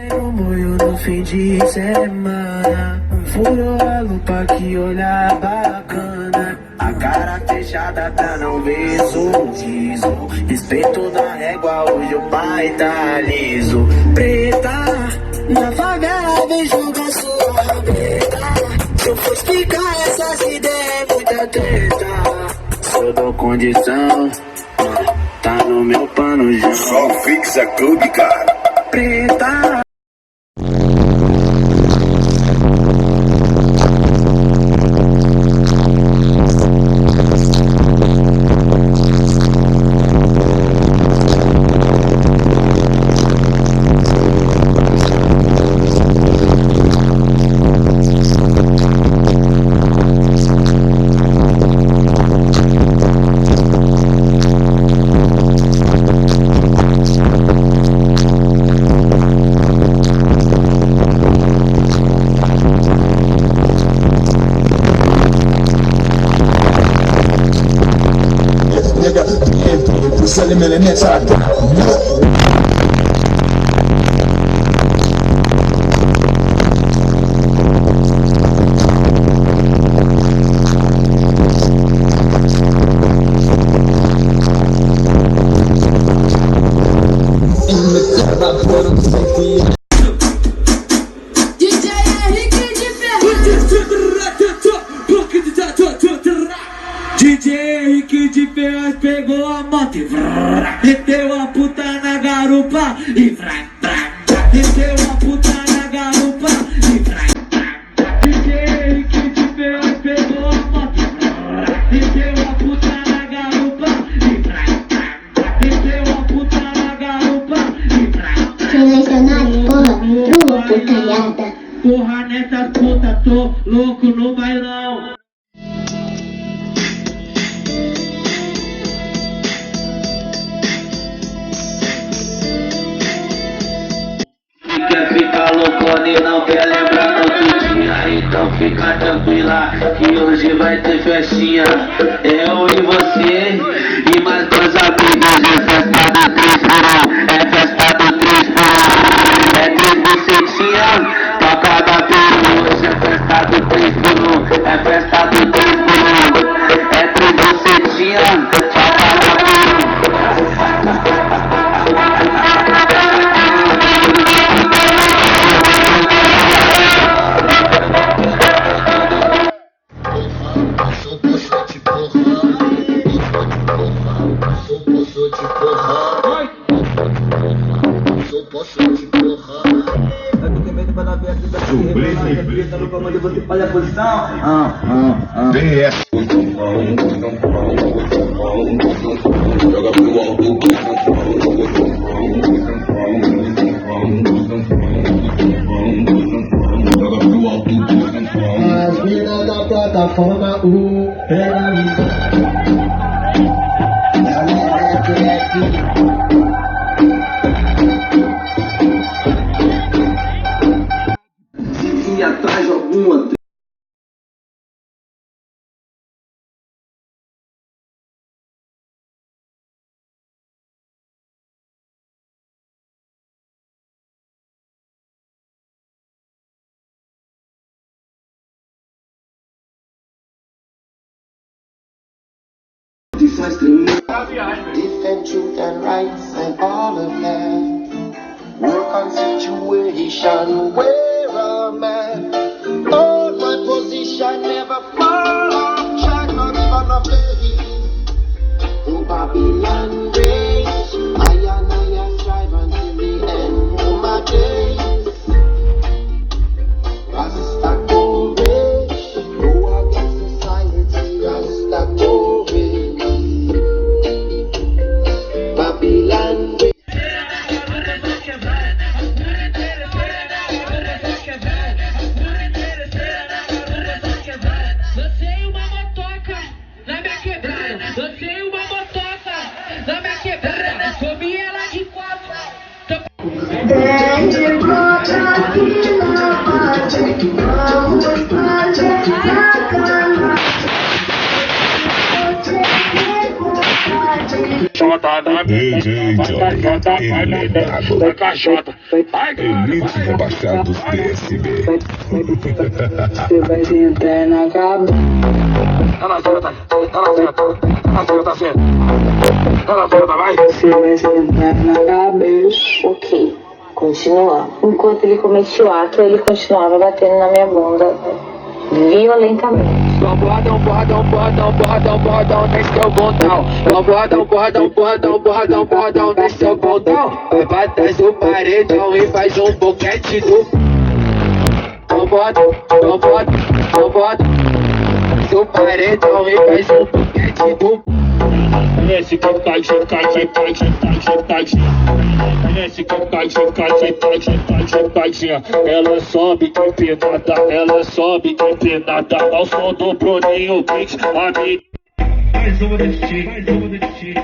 Eu moio no fim de semana, furo a lupa que olha bacana, a cara fechada pra não ver sorriso, respeito na régua, hoje o pai tá liso. Preta, na favela vem jogar sua rabeta, se eu for explicar essas ideias é muita treta, se eu dou condição, tá no meu pano já. Só fixa clube, cara. Preta. Sell me the next DJ Henrique de Ferraz pegou a moto e meteu a puta na garupa e meteu a puta na garupa e DJ Henrique de Ferraz pegou a moto e meteu a puta na garupa e meteu a puta na garupa e Selecionado, porra, tua putalhada. porra nessas putas, tô louco no bailão. Quer ficar loucona e não quer lembrar do outro dia, então fica tranquila que hoje vai ter festinha. Eu e você e mais dois amigos, é festa do 3x1, é festa do 3x1, é 3 bucetinha, toca da peru, hoje é festa do 3x1, é festa do 3x1, é 3 bucetinha, toca da peru. Olha a posição. BS. Joga pro alto. Joga pro alto. As minas da plataforma pega a E atrás de alguma. Defend truth and rights and all of that. Work on situation where a man hold my position, never fall off track, not even a play. Oh, Babylon race, I strive until the end of my days. Rasta courage, go against society, Rasta courage. Babylon race. Jota na DJ Johnny, iluminado, vai cachota. Vai, elite rebaixados PSB. Você vai sentar na cabeça. ela senta, ela senta, ela senta, senta. Ela senta, vai. Você vai sentar na cabeça. Ok, continua. Enquanto ele cometia o ato, ele continuava batendo na minha bunda violentamente. Porradão, porradão, porradão, porradão, porradão, desceu o bundão. Porradão, porradão, porradão, porradão, porradão, desceu o bundão. Vai pra trás do paredão e faz um boquete do. Porradão, porradão, porradão, desce o paredão e faz um boquete do. Esse que cai, que cai, que cai, que cai, que cai. Esse que cai, que cai, que cai, que cai, que cai. Ela sobe que empinada, ela sobe que empinada. Ao som do Bruninho Kicks, a mim. Mais uma desse time, mais uma desse time.